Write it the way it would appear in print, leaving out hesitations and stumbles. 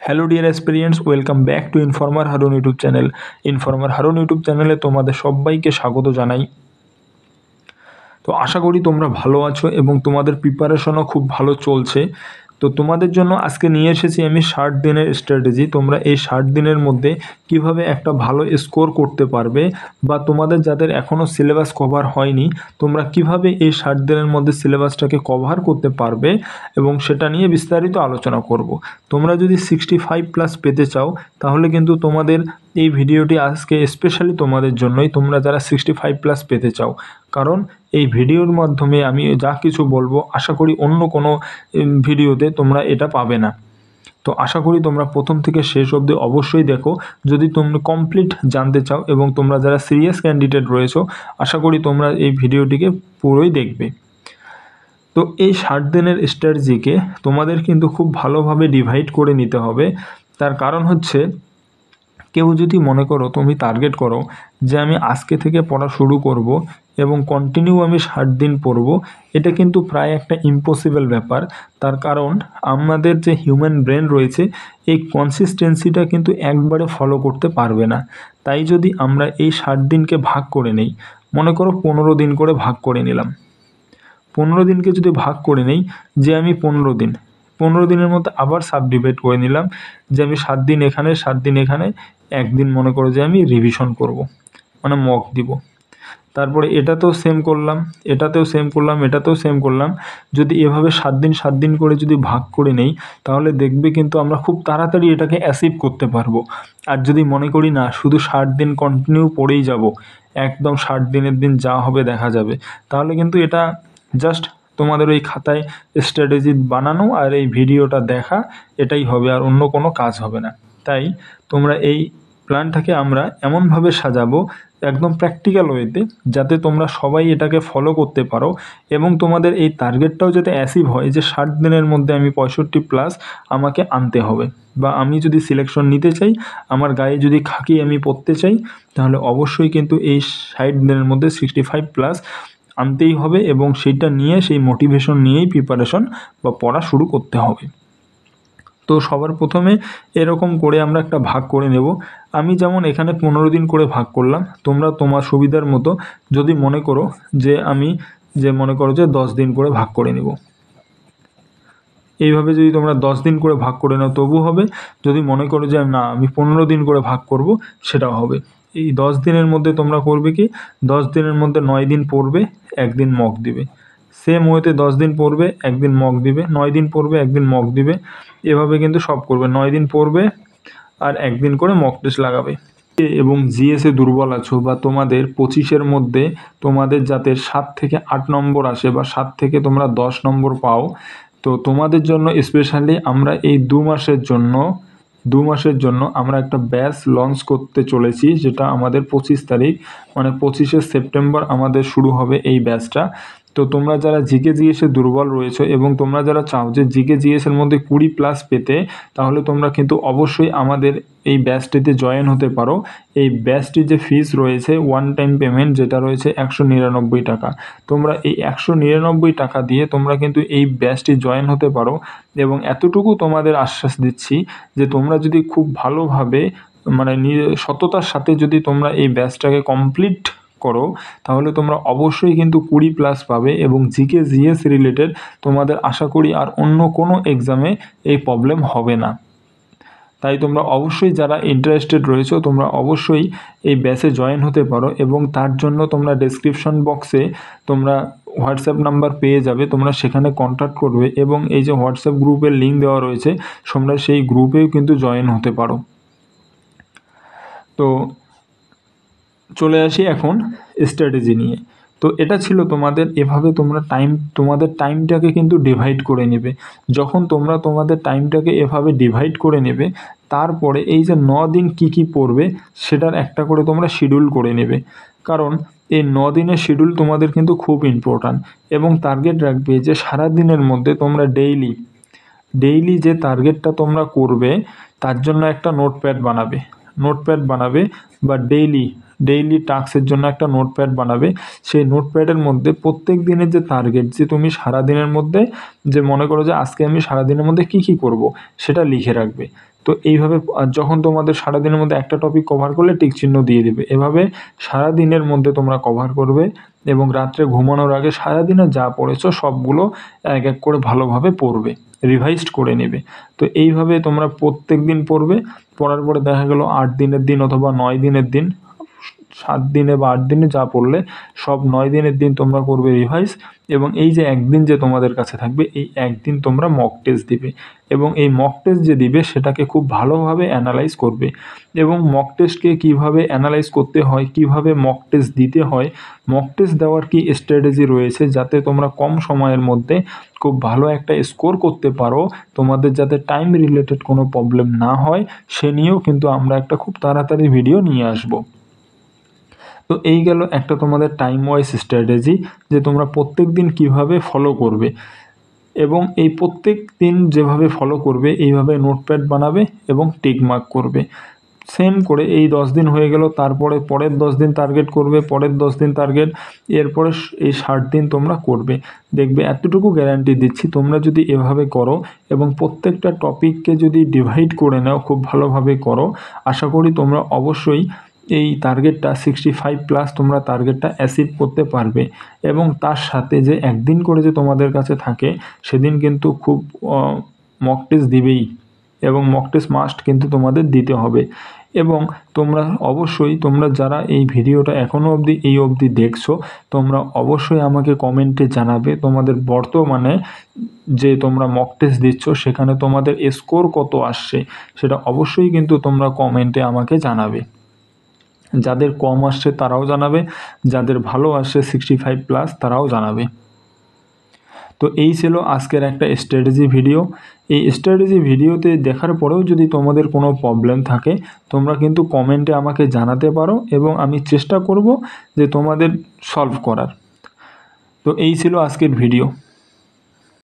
Hello dear experience, welcome back to informer Harun YouTube channel. Informer Harun YouTube চ্যানেলে তোমাদের সবাইকে স্বাগত জানাই। তো আশা করি তোমরা ভালো আছো এবং তোমাদের প্রিপারেশনও খুব ভালো চলছে। তো তোমাদের জন্য আজকে নিয়ে এসেছি আমি 60 দিনের স্ট্র্যাটেজি। তোমরা এই 60 দিনের মধ্যে কিভাবে একটা ভালো স্কোর করতে পারবে, বা তোমাদের যাদের এখনও সিলেবাস কভার হয়নি তোমরা কিভাবে এই 60 দিনের মধ্যে সিলেবাসটাকে কভার করতে পারবে, এবং সেটা নিয়ে বিস্তারিত আলোচনা করব। তোমরা যদি 65+ পেতে চাও তাহলে কিন্তু তোমাদের এই ভিডিওটি আজকে স্পেশালি তোমাদের জন্যই, তোমরা যারা 65+ পেতে চাও। কারণ এই ভিডিওর মাধ্যমে আমি যা কিছু বলবো আশা করি অন্য কোনো ভিডিওতে তোমরা এটা পাবে না। তো আশা করি তোমরা প্রথম থেকে শেষ অবধি অবশ্যই দেখো যদি তোমরা কমপ্লিট জানতে চাও, এবং তোমরা যারা সিরিয়াস ক্যান্ডিডেট রয়েছো আশা করি তোমরা এই ভিডিওটিকে পুরোই দেখবে। তো এই 60 দিনের স্ট্র্যাটেজিকে তোমাদের কিন্তু খুব ভালোভাবে ডিভাইড করে নিতে হবে। তার কারণ হচ্ছে, কেউ যদি মনে করো তুমি টার্গেট করো যে আমি আজকে থেকে পড়া শুরু করব এবং কন্টিনিউ আমি 60 দিন পড়ব, এটা কিন্তু প্রায় একটা ইম্পসিবল ব্যাপার। তার কারণ আমাদের যে হিউম্যান ব্রেন রয়েছে এই কনসিস্টেন্সিটা কিন্তু একবারে ফলো করতে পারবে না। তাই যদি আমরা এই 60 দিনকে ভাগ করে নেই, মনে করো 15 দিন করে ভাগ করে নিলাম। 15 দিনকে যদি ভাগ করে নেই যে আমি 15 দিনের মধ্যে আবার সাব ডিভাইড করে নিলাম যে আমি 7 দিন এখানে 7 দিন এখানে, একদিন মনে করো যে আমি রিভিশন করব, মানে মক দিব। তারপরে এটাতেও সেম করলাম, এটাতেও সেম করলাম, এটাতেও সেম করলাম। যদি এভাবে 7 দিন 7 দিন করে যদি ভাগ করে নেই তাহলে দেখবে কিন্তু আমরা খুব তাড়াতাড়ি এটাকে অ্যাচিভ করতে পারবো। আর যদি মনে করি না শুধু 60 দিন কন্টিনিউ পড়েই যাব, একদম 60 দিনের দিন যা হবে দেখা যাবে, তাহলে কিন্তু এটা জাস্ট তোমাদের ওই খাতায় স্ট্র্যাটেজি বানানো আর এই ভিডিওটা দেখা, এটাই হবে, আর অন্য কোনো কাজ হবে না। তাই তোমরা এই প্ল্যানটাকে আমরা এমনভাবে সাজাবো একদম প্র্যাকটিক্যাল ওয়েতে, যাতে তোমরা সবাই এটাকে ফলো করতে পারো এবং তোমাদের এই টার্গেটটাও যাতে অ্যাচিভ হয় যে 60 দিনের মধ্যে আমি 65+ আমাকে আনতে হবে। বা আমি যদি সিলেকশন নিতে চাই, আমার গায়ে যদি খাকি আমি পরতে চাই, তাহলে অবশ্যই কিন্তু এই 60 দিনের মধ্যে 65+ আনতেই হবে, এবং সেইটা নিয়ে সেই মোটিভেশন নিয়েই প্রিপারেশন বা পড়া শুরু করতে হবে। তো সবার প্রথমে এরকম করে আমরা একটা ভাগ করে নেব। আমি যেমন এখানে 15 দিন করে ভাগ করলাম, তোমরা তোমার সুবিধার মতো যদি মনে করো যে আমি মনে করো যে 10 দিন করে ভাগ করে নেব, এইভাবে যদি তোমরা 10 দিন করে ভাগ করে নাও তবু হবে। যদি মনে করো যে না আমি 15 দিন করে ভাগ করব, সেটাও হবে। এই 10 দিনের মধ্যে তোমরা করবে কি, 10 দিনের মধ্যে 9 দিন পড়বে, একদিন মক দিবে। সেম ওয়েতে 10 দিন পড়বে, একদিন মক দিবে, 9 দিন পড়বে, একদিন মক দিবে। এভাবে কিন্তু সব করবে, 9 দিন পড়বে আর একদিন করে মক টেস্ট লাগাবে। এবং জিএসে দুর্বল আছো, বা তোমাদের 25-এর মধ্যে তোমাদের যাতে 7 থেকে 8 নম্বর আসে, বা 7 থেকে তোমরা 10 নম্বর পাও, তো তোমাদের জন্য স্পেশালি আমরা এই 2 মাসের জন্য আমরা একটা ব্যাচ লঞ্চ করতে চলেছি, যেটা আমাদের 25 তারিখ মানে 25শে সেপ্টেম্বর আমাদের শুরু হবে এই ব্যাচটা। তো তোমরা যারা জিকে জিএসে দুর্বল রয়েছে এবং তোমরা যারা চাও যে জিকে জিএসের মধ্যে 20+ পেতে, তাহলে তোমরা কিন্তু অবশ্যই আমাদের এই ব্যাচটিতে জয়েন হতে পারো। এই ব্যাচটির যে ফিস রয়েছে, ওয়ান টাইম পেমেন্ট যেটা রয়েছে 199 টাকা, তোমরা এই 199 টাকা দিয়ে তোমরা কিন্তু এই ব্যাচটি জয়েন হতে পারো। এবং এতটুকু তোমাদের আশ্বাস দিচ্ছি যে তোমরা যদি খুব ভালোভাবে মানে সততার সাথে যদি তোমরা এই ব্যাচটাকে কমপ্লিট করো, তাহলে তোমরা অবশ্যই কিন্তু 20+ পাবে, এবং জিকে জিএস রিলেটেড তোমাদের আশা করি আর অন্য কোনো এক্সামে এই প্রবলেম হবে না। তাই তোমরা অবশ্যই যারা ইন্টারেস্টেড রয়েছো তোমরা অবশ্যই এই ব্যাচে জয়েন হতে পারো, এবং তার জন্য তোমরা ডেসক্রিপশন বক্সে তোমরা হোয়াটসঅ্যাপ নাম্বার পেয়ে যাবে, তোমরা সেখানে কন্ট্যাক্ট করবে, এবং এই যে হোয়াটসঅ্যাপ গ্রুপের লিঙ্ক দেওয়া রয়েছে তোমরা সেই গ্রুপেও কিন্তু জয়েন হতে পারো। তো চলে আসি এখন স্ট্র্যাটেজি নিয়ে। তো এটা ছিল তোমাদের, এভাবে তোমরা তোমাদের টাইমটাকে কিন্তু ডিভাইড করে নেবে। যখন তোমরা তোমাদের টাইমটাকে এভাবে ডিভাইড করে নেবে, তারপরে এই যে 9 দিন কী পড়বে সেটার একটা করে তোমরা শিডিউল করে নেবে। কারণ এই 9 দিনের শিডিউল তোমাদের কিন্তু খুব ইম্পর্ট্যান্ট, এবং টার্গেট রাখবে যে সারা দিনের মধ্যে তোমরা ডেইলি যে টার্গেটটা তোমরা করবে তার জন্য একটা নোটপ্যাড বানাবে, বা ডেইলি টাস্কের জন্য একটা নোটপ্যাড বানাবে। সেই নোটপ্যাডের মধ্যে প্রত্যেক দিনের যে টার্গেট, যে তুমি সারা দিনের মধ্যে যে মনে করো যে আজকে আমি সারা দিনের মধ্যে কী করব সেটা লিখে রাখবে। তো এইভাবে যখন তোমাদের সারাদিনের মধ্যে একটা টপিক কভার করলে টিক চিহ্ন দিয়ে দেবে। এভাবে সারাদিনের মধ্যে তোমরা কভার করবে এবং রাত্রে ঘুমানোর আগে সারাদিনে যা পড়েছো সবগুলো এক এক করে ভালোভাবে পড়বে, রিভাইজড করে নেবে। তো এইভাবে তোমরা প্রত্যেক দিন পড়বে। পড়ার পরে দেখা গেল 8 দিনের দিন অথবা 9 দিনের দিন, 7 দিনে বা 8 দিনে যা পড়লে সব 9 দিনের দিন তোমরা করবে রিভাইজ। এবং এই যে একদিন যে তোমাদের কাছে থাকবে, এই একদিন তোমরা মক টেস্ট দিবে এবং এই মক টেস্ট যে দিবে সেটাকে খুব ভালোভাবে অ্যানালাইজ করবে। এবং মক টেস্টকে কীভাবে অ্যানালাইজ করতে হয়, কিভাবে মক টেস্ট দিতে হয়, মক টেস্ট দেওয়ার কি স্ট্র্যাটেজি রয়েছে যাতে তোমরা কম সময়ের মধ্যে খুব ভালো একটা স্কোর করতে পারো, তোমাদের যাতে টাইম রিলেটেড কোনো প্রবলেম না হয়, সে নিয়েও কিন্তু আমরা একটা খুব তাড়াতাড়ি ভিডিও নিয়ে আসবো। তো এই গেল একটা তোমাদের টাইম ওয়াইজ স্ট্র্যাটেজি যে তোমরা প্রত্যেক দিন কীভাবে ফলো করবে। এবং এই প্রত্যেক দিন যেভাবে ফলো করবে এইভাবে নোটপ্যাড বানাবে এবং টিক মার্ক করবে। সেম করে এই 10 দিন হয়ে গেল, তারপরে পরের 10 দিন টার্গেট করবে, পরের 10 দিন টার্গেট, এরপরে এই 60 দিন তোমরা করবে। দেখবে এতটুকু গ্যারান্টি দিচ্ছি, তোমরা যদি এভাবে করো এবং প্রত্যেকটা টপিককে যদি ডিভাইড করে নাও, খুব ভালোভাবে করো, আশা করি তোমরা অবশ্যই এই টার্গেটটা 65+ তোমরা টার্গেটটা অ্যাচিভ করতে পারবে। এবং তার সাথে যে একদিন করে যে তোমাদের কাছে থাকে, সেদিন কিন্তু খুব মক টেস্ট দিবেই এবং মক টেস্ট মাস্ট কিন্তু তোমাদের দিতে হবে। এবং তোমরা অবশ্যই, তোমরা যারা এই ভিডিওটা এখনও অবধি এই অবধি দেখছো, তোমরা অবশ্যই আমাকে কমেন্টে জানাবে তোমাদের বর্তমানে যে তোমরা মক টেস্ট দিচ্ছ সেখানে তোমাদের স্কোর কত আসছে, সেটা অবশ্যই কিন্তু তোমরা কমেন্টে আমাকে জানাবে। যাদের কম আসছে তারাও জানাবে, যাদের ভালো আসছে 65+ তারাও জানাবে। তো এই ছিল আজকের একটা স্ট্র্যাটেজি ভিডিও। এই স্ট্র্যাটেজি ভিডিওতে দেখার পরেও যদি তোমাদের কোনো প্রবলেম থাকে, তোমরা কিন্তু কমেন্টে আমাকে জানাতে পারো এবং আমি চেষ্টা করব যে তোমাদের সলভ করার। তো এই ছিল আজকের ভিডিও।